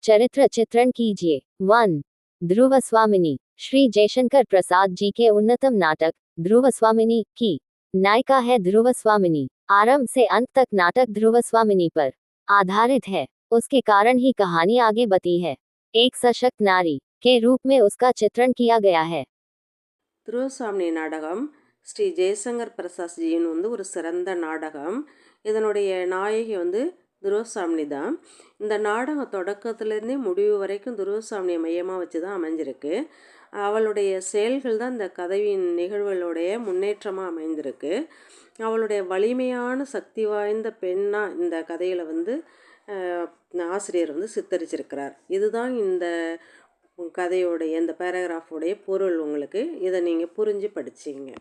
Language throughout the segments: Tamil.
चरित्र चित्रण कीजिए। 1. ध्रुवस्वामिनी। श्री जयशंकर प्रसाद जी के उन्नतम नाटक ध्रुवस्वामिनी की नायिका है ध्रुवस्वामिनी। आरंभ से अंत तक नाटक ध्रुवस्वामिनी पर आधारित है। उसके कारण ही कहानी आगे बढ़ती है। एक सशक्त नारी के रूप में उसका चित्रण किया गया है। துருவசாமி நாடகம் ஸ்ரீ ஜெயசங்கர் பிரசாத்ஜியின் ஒரு சிறந்த நாடகம். இதனுடைய நாயகி துருவசாமி தான். இந்த நாடகம் தொடக்கத்துலேருந்தே முடிவு வரைக்கும் துருவசாமியை மையமாக வச்சு தான் அமைஞ்சிருக்கு. அவளுடைய செயல்கள் தான் இந்த கதையின் நிகழ்வுகளுடைய முன்னேற்றமாக அமைந்திருக்கு. அவளுடைய வலிமையான சக்தி வாய்ந்த பெண்ணாக இந்த கதையில் ஆசிரியர் சித்தரிச்சிருக்கிறார். இதுதான் இந்த கதையோடைய இந்த பேராகிராஃபோடைய பொருள். உங்களுக்கு இதை நீங்கள் புரிஞ்சு படிச்சிங்க.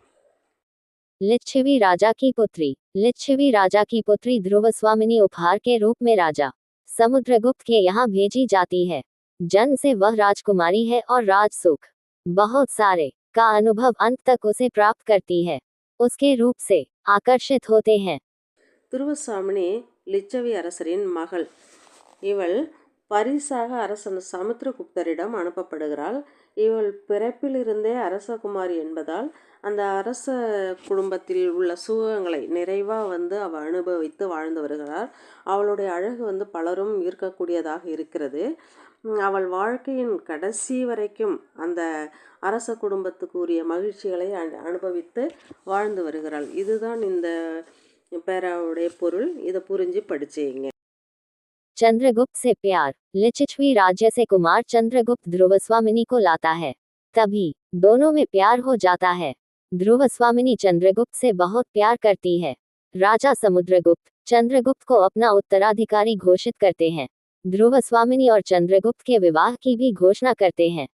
लिच्छवी राजा की पुत्री। लिच्छवी राजा की पुत्री ध्रुवस्वामिनी उपहार के रूप में राजा समुद्रगुप्त के यहाँ भेजी जाती है। जन्म से वह राजकुमारी है और राज सुख बहुत सारे का अनुभव अंत तक उसे प्राप्त करती है। उसके रूप से आकर्षित होते हैं। துருவசாமினி லிச்சவி அரசரின் மகள். இவள் பரிசாக அரசன் சமுத்திரகுப்தரிடம் அனுப்பப்படுகிறாள். இவள் பிறப்பிலிருந்தே அரசகுமாரி என்பதால் அந்த அரச குடும்பத்தில் உள்ள சுகங்களை நிறைவாக அவள் அனுபவித்து வாழ்ந்து வருகிறாள். அவளுடைய அழகு பலரும் ஈர்க்கக்கூடியதாக இருக்கிறது. அவள் வாழ்க்கையின் கடைசி வரைக்கும் அந்த அரச குடும்பத்துக்கு உரிய மகிழ்ச்சிகளை அனுபவித்து வாழ்ந்து வருகிறாள். இதுதான் இந்த பேராவுடைய பொருள். இதை புரிஞ்சு படிச்சீங்க. चंद्रगुप्त से प्यार। लिच्छवी राज्य से कुमार चंद्रगुप्त ध्रुवस्वामिनी को लाता है। तभी दोनों में प्यार हो जाता है। ध्रुवस्वामिनी चंद्रगुप्त से बहुत प्यार करती है। राजा समुद्रगुप्त चंद्रगुप्त को अपना उत्तराधिकारी घोषित करते हैं। ध्रुवस्वामिनी और चंद्रगुप्त के विवाह की भी घोषणा करते हैं।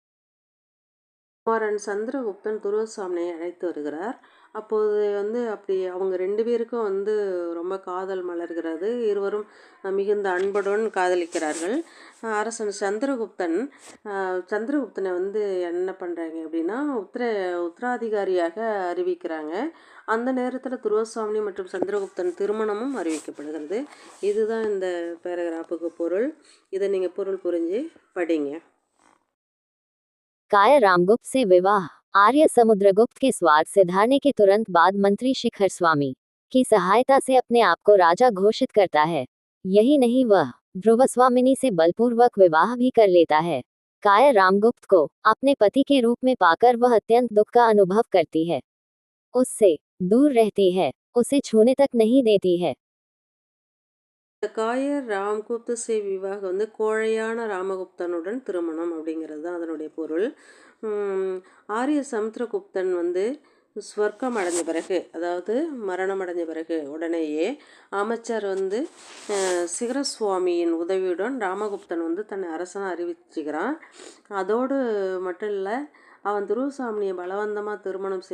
குமாரன் சந்திரகுப்தன் துருவசாமியை அழைத்து வருகிறார். அப்போது அப்படி அவங்க ரெண்டு பேருக்கும் ரொம்ப காதல் மலர்கிறது. இருவரும் மிகுந்த அன்புடன் காதலிக்கிறார்கள். அரசன் சந்திரகுப்தனை என்ன பண்ணுறாங்க அப்படின்னா உத்தராதிகாரியாக அறிவிக்கிறாங்க. அந்த நேரத்தில் துருவசாமி மற்றும் சந்திரகுப்தன் திருமணமும் அறிவிக்கப்படுகிறது. இதுதான் இந்த பேராகிராஃபுக்கு பொருள். இதை நீங்கள் பொருள் புரிஞ்சு படிங்க. काय रामगुप्त से विवाह। आर्य समुद्रगुप्त के स्वार्थ सिधारने के तुरंत बाद मंत्री शिखर स्वामी की सहायता से अपने आप को राजा घोषित करता है। यही नहीं, वह ध्रुवस्वामिनी से बलपूर्वक विवाह भी कर लेता है। काय रामगुप्त को अपने पति के रूप में पाकर वह अत्यंत दुख का अनुभव करती है। उससे दूर रहती है, उसे छूने तक नहीं देती है। காயர் ராம்குப்த சே விவாக கோழையான ராமகுப்தனுடன் திருமணம் அப்படிங்கிறது தான் அதனுடைய பொருள். ஆரிய சமுத்திரகுப்தன் ஸ்வர்க்கம் அடைஞ்ச பிறகு, அதாவது மரணம் அடைஞ்ச பிறகு உடனேயே அமைச்சர் சிகரசுவாமியின் உதவியுடன் ராமகுப்தன் தன்னை அரசனாக அறிவிச்சுக்கிறான். அதோடு மட்டும் இல்லை, அவன் துருவசாமியை பலவந்தமாக திருமணம்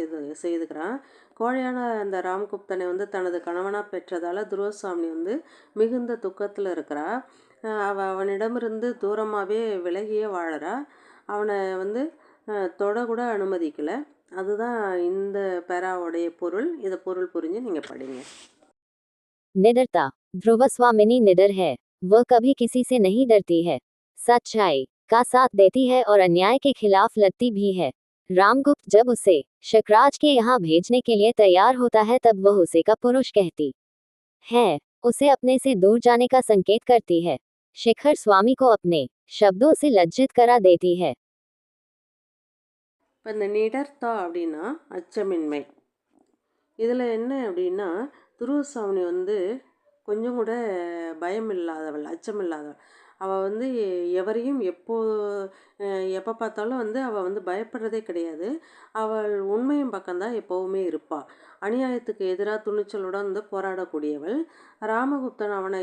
செய்துக்கிறான். கோழையான அந்த ராம்குப்தனை தனது கணவனாக பெற்றதால் துருவசாமி மிகுந்த துக்கத்தில் இருக்கிறா. அவனிடமிருந்து தூரமாகவே விலகியே வாழறா. அவனை தொடக்கூட அனுமதிக்கலை. அதுதான் இந்த பேராவுடைய பொருள். இதை பொருள் புரிஞ்சு நீங்கள் படிங்க. निडरता। ध्रुवस्वामिनी निडर है। वह कभी किसी से नहीं डरती है, सच्चाई का साथ देती है और अन्याय के खिलाफ लड़ती भी है। रामगुप्त जब उसे शकराज के यहाँ भेजने के लिए तैयार होता है तब वह उसे का पुरुष कहती है, उसे अपने से दूर जाने का संकेत करती है। शिखर स्वामी को अपने शब्दों से लज्जित करा देती है। இப்போ இந்த நிடர்த்தா அப்படின்னா அச்சமின்மை. இதில் என்ன அப்படின்னா, துருவசாமி கொஞ்சம் கூட பயம் இல்லாதவள், அச்சம் இல்லாதவள். அவள் எவரையும் எப்போ பார்த்தாலும் அவள் பயப்படுறதே கிடையாது. அவள் உண்மையின் பக்கம்தான் எப்போவுமே இருப்பாள். அநியாயத்துக்கு எதிராக துணிச்சலுடன் போராடக்கூடியவள். ராமகுப்தன் அவனை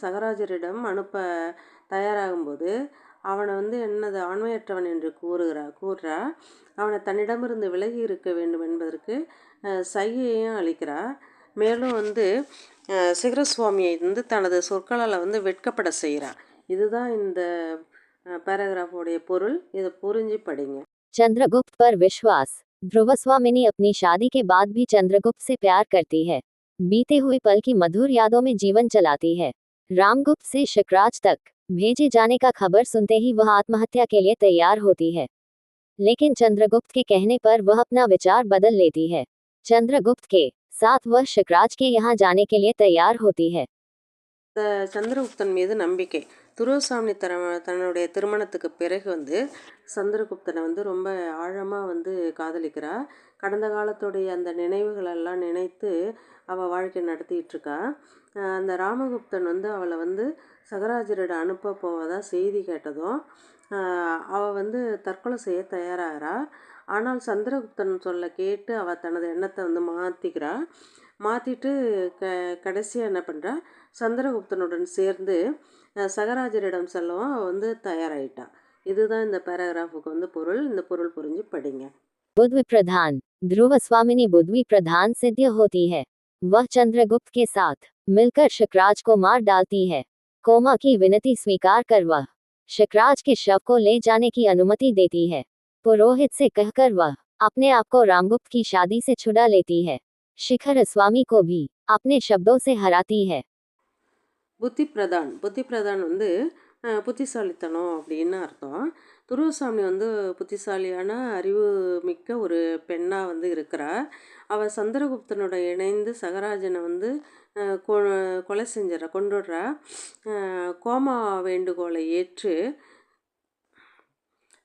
சகராஜரிடம் அனுப்ப தயாராகும்போது அவனை என்னது ஆண்மையற்றவன் என்று கூறுறா. அவனை தன்னிடமிருந்து விலகி இருக்க வேண்டும் என்பதற்கு சைகையையும் அளிக்கிறார். மேலும் சிகரசுவாமியை தனது சொற்களால் வெட்கப்பட செய்கிறார். இதுதான் இந்த पैराग्राफोடைய பொருள். இதை புரிஞ்சு படிங்க. चंद्रगुप्त पर विश्वास। ध्रुवस्वामिनी अपनी शादी के बाद भी चंद्रगुप्त से प्यार करती है। बीते हुए पल की मधुर यादों में जीवन चलाती है। रामगुप्त से शकराज तक भेजे जाने का खबर सुनते ही वह आत्महत्या के लिए तैयार होती है, लेकिन चंद्रगुप्त के कहने पर वह अपना विचार बदल लेती है। चंद्रगुप्त के साथ वह शिखराज के यहाँ जाने के लिए तैयार होती है। சந்திரகுப்தன் மீது நம்பிக்கை. துருவசாமி தன்னுடைய திருமணத்துக்கு பிறகு சந்திரகுப்தனை ரொம்ப ஆழமாக காதலிக்கிறா. கடந்த காலத்துடைய அந்த நினைவுகளெல்லாம் நினைத்து அவள் வாழ்க்கை நடத்திட்டு இருக்கா. அந்த ராமகுப்தன் அவளை சகராஜரிடம் அனுப்ப போவதா செய்தி கேட்டதும் அவள் தற்கொலை செய்ய தயாராகிறா. ஆனால் சந்திரகுப்தன் சொல்ல கேட்டு அவள் தனது எண்ணத்தை மாற்றிக்கிறா. மாற்றிட்டு கடைசியாக என்ன பண்ணுறா, சந்திரகுப்தனுடன் சேர்ந்து சகராஜரிடம் செல்லவும் அவள் தயாராகிட்டான். இதுதான் இந்த பேராகிராஃபுக்கு பொருள். இந்த பொருள் புரிஞ்சு படிங்க. बुद्धि प्रधान ध्रुव स्वामिनी बुद्धि प्रधान सिद्ध होती है। वह चंद्रगुप्त के साथ मिलकर शिखराज को मार डालती है। कोमा की विनती स्वीकार कर वह शिखराज के शव को ले जाने की अनुमति देती है। पुरोहित से कहकर वह अपने आप को रामगुप्त की शादी से छुड़ा लेती है। शिखर स्वामी को भी अपने शब्दों से हराती है। புத்தி பிரதான் புத்திசாலித்தனம் அப்படின்னு அர்த்தம். துருவசாமி புத்திசாலியான அறிவு மிக்க ஒரு பெண்ணாக இருக்கிறா. அவள் சந்திரகுப்தனோட இணைந்து சகராஜனை கொலை கொண்டுடுறா. கோமா வேண்டுகோளை ஏற்று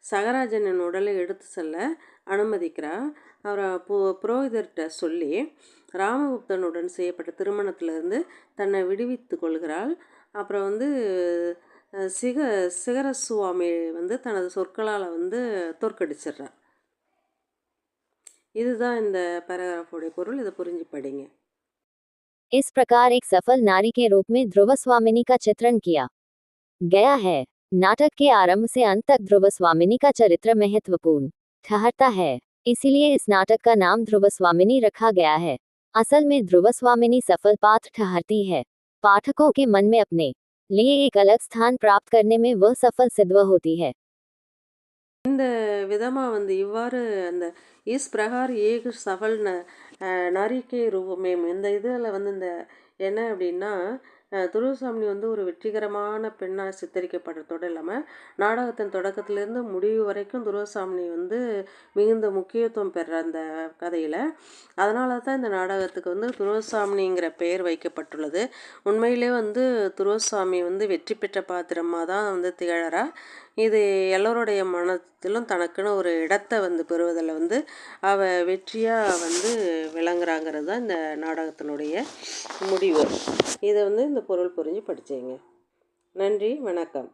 சகராஜனின் உடலை எடுத்து செல்ல அனுமதிக்கிறா. அவரை புரோகிதர்கிட்ட சொல்லி ராமகுப்தனுடன் செய்யப்பட்ட திருமணத்திலிருந்து தன்னை விடுவித்து கொள்கிறாள். அப்புறம் சிகரசுவாமி தனது சொற்களால் தோற்கடிச்சிடுறார். இதுதான் இந்த பேராகிராஃபோடைய பொருள். இதை புரிஞ்சு படிங்க. इस प्रकार एक सफल नारी के रूप में ध्रुव स्वामिनी का चित्रण किया गया है। नाटक के आरंभ से अंत तक ध्रुव स्वामिनी का चरित्र महत्वपूर्ण ठहरता है, इसीलिए इस नाटक का नाम ध्रुव स्वामिनी रखा गया है। असल में ध्रुव स्वामिनी सफल पात्र ठहरती है। पाठकों के मन में अपने लिए एक अलग स्थान प्राप्त करने में वह सफल सिद्ध होती है। இந்த விதமாக இவ்வாறு அந்த இஸ் பிரகார் ஏக் சஃபல் நரிக்கே ரூபமேம் இந்த இதில் இந்த என்ன அப்படின்னா துருவசாமி ஒரு வெற்றிகரமான பெண்ணாக சித்தரிக்கப்படுறதோடு இல்லாமல் நாடகத்தின் தொடக்கத்திலேருந்து முடிவு வரைக்கும் துருவசாமி மிகுந்த முக்கியத்துவம் பெற அந்த கதையில். அதனால தான் இந்த நாடகத்துக்கு துருவசாமிங்கிற பெயர் வைக்கப்பட்டுள்ளது. உண்மையிலே துருவசாமி வெற்றி பெற்ற பாத்திரமாக தான் திகழறா. இது எல்லோருடைய மனத்திலும் தனக்குன்னு ஒரு இடத்தை பெறுவதில் அவ வெற்றியாக விளங்குறாங்கிறது தான் இந்த நாடகத்தினுடைய முடிவு. இதை இந்த பொருள் புரிஞ்சு படிச்சேங்க. நன்றி, வணக்கம்.